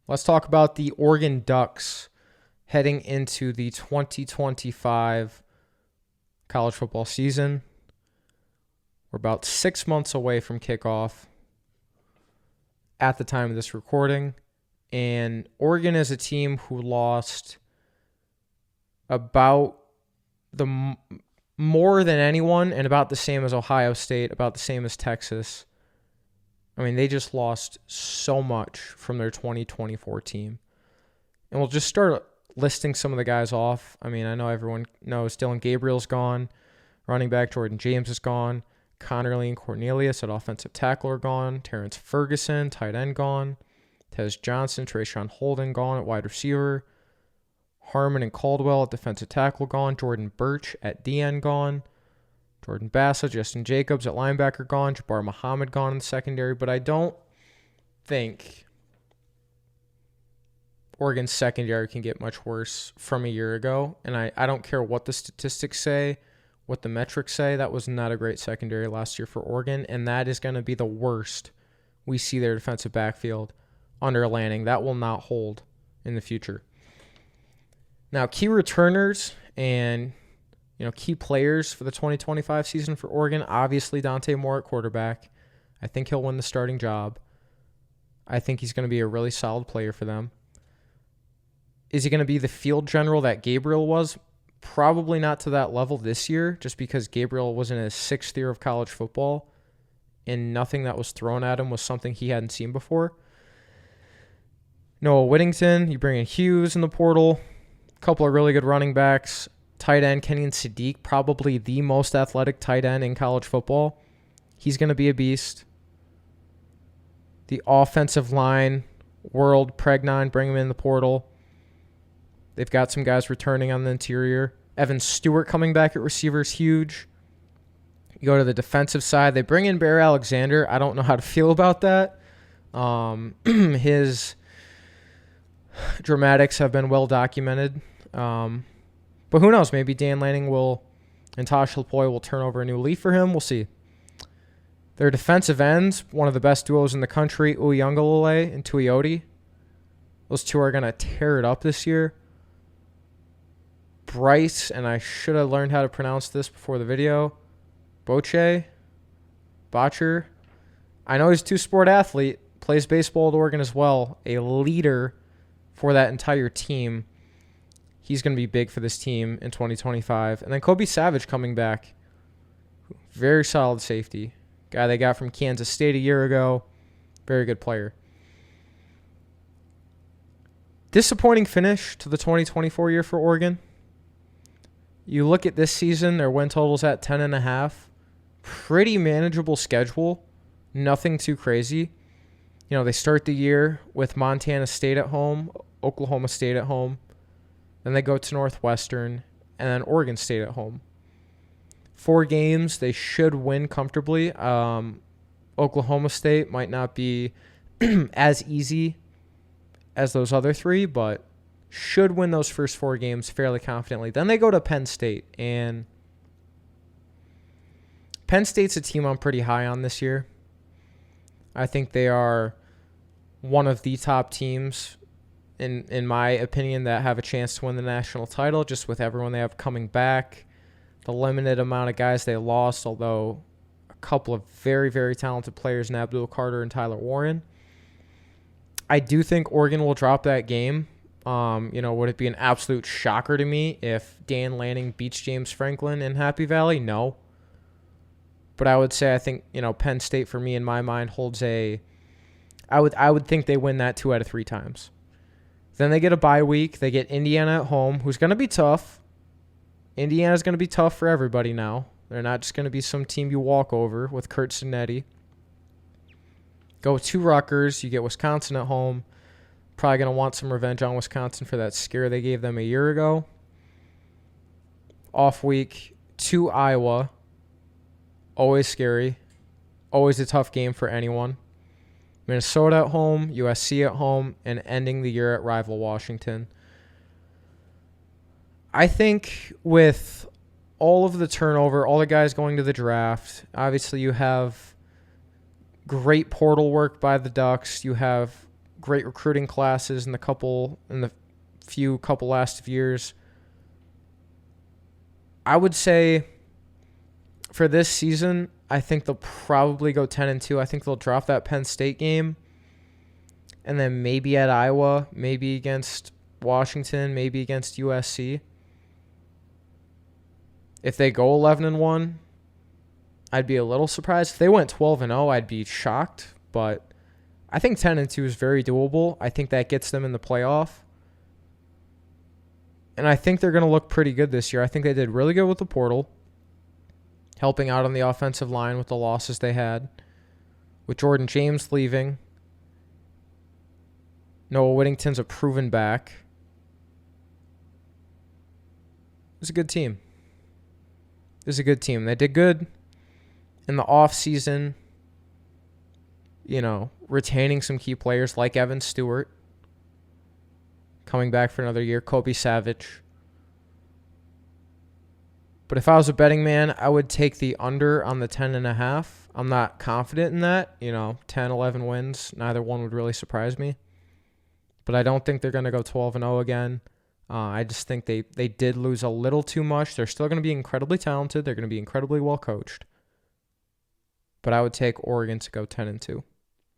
Let's talk about the Oregon Ducks heading into the 2025 college football season. We're about 6 months away from kickoff at the time of this recording. And Oregon is a team who lost about more than anyone, and about the same as Ohio State, about the same as Texas. I mean, they just lost so much from their 2024 team. And we'll just start listing some of the guys off. I mean, I know everyone knows Dylan Gabriel's gone. Running back Jordan James is gone. Connerly and Cornelius at offensive tackle are gone. Terrence Ferguson, tight end, gone. Tez Johnson, Trayshawn Holden gone at wide receiver. Harmon and Caldwell at defensive tackle gone. Jordan Birch at DN gone. Jordan Bassa, Justin Jacobs at linebacker gone. Jabbar Muhammad gone in the secondary. But I don't think Oregon's secondary can get much worse from a year ago. And I don't care what the statistics say, what the metrics say. That was not a great secondary last year for Oregon. And that is going to be the worst we see their defensive backfield under Lanning. That will not hold in the future. Now, key returners and key players for the 2025 season for Oregon, obviously Dante Moore at quarterback. I think he'll win the starting job. I think he's going to be a really solid player for them. Is he going to be the field general that Gabriel was? Probably not to that level this year, just because Gabriel was in his 6th year of college football, and nothing that was thrown at him was something he hadn't seen before. Noah Whittington, you bring in Hughes in the portal. A couple of really good running backs. Tight end Kenyon Sadiq, probably the most athletic tight end in college football. He's going to be a beast. The offensive line, World, Pregnon, bring him in the portal. They've got some guys returning on the interior. Evan Stewart coming back at receiver is huge. You go to the defensive side. They bring in Bear Alexander. I don't know how to feel about that. His dramatics have been well documented. But who knows? Maybe Dan Lanning and Tosh Lupoi will turn over a new leaf for him. We'll see. Their defensive ends, one of the best duos in the country, Uyunglele and Tuioti. Those two are going to tear it up this year. Bryce, and I should have learned how to pronounce this before the video, Botcher. I know he's a two-sport athlete, plays baseball at Oregon as well, a leader for that entire team. He's going to be big for this team in 2025. And then Kobe Savage coming back. Very solid safety. Guy they got from Kansas State a year ago. Very good player. Disappointing finish to the 2024 year for Oregon. You look at this season, their win total's at 10.5. Pretty manageable schedule. Nothing too crazy. They start the year with Montana State at home, Oklahoma State at home. Then they go to Northwestern, and then Oregon State at home. 4 games they should win comfortably. Oklahoma State might not be as easy as those other 3, but should win those first 4 games fairly confidently. Then they go to Penn State, and Penn State's a team I'm pretty high on this year. I think they are one of the top teams, in my opinion, that have a chance to win the national title, just with everyone they have coming back, the limited amount of guys they lost, although a couple of very, very talented players in Abdul Carter and Tyler Warren. I do think Oregon will drop that game. Would it be an absolute shocker to me if Dan Lanning beats James Franklin in Happy Valley? No. But I would say I think, Penn State for me in my mind holds I would think they win that 2 out of 3 times. Then they get a bye week. They get Indiana at home, who's going to be tough. Indiana's going to be tough for everybody now. They're not just going to be some team you walk over with Kurt Sinetti. Go to Rutgers. You get Wisconsin at home. Probably going to want some revenge on Wisconsin for that scare they gave them a year ago. Off week to Iowa. Always scary. Always a tough game for anyone. Minnesota at home, USC at home, and ending the year at rival Washington. I think with all of the turnover, all the guys going to the draft, obviously you have great portal work by the Ducks. You have great recruiting classes in the few couple last years. I would say for this season, I think they'll probably go 10-2. I think they'll drop that Penn State game, and then maybe at Iowa, maybe against Washington, maybe against USC. If they go 11-1, I'd be a little surprised. If they went 12-0, I'd be shocked. But I think 10-2 is very doable. I think that gets them in the playoff. And I think they're going to look pretty good this year. I think they did really good with the portal, helping out on the offensive line with the losses they had. With Jordan James leaving, Noah Whittington's a proven back. It's a good team. It's a good team. They did good in the offseason, retaining some key players like Evan Stewart, coming back for another year, Kobe Savage. But if I was a betting man, I would take the under on the 10.5. I'm not confident in that. 10, 11 wins. Neither one would really surprise me. But I don't think they're going to go 12-0 again. I just think they did lose a little too much. They're still going to be incredibly talented. They're going to be incredibly well coached. But I would take Oregon to go 10-2.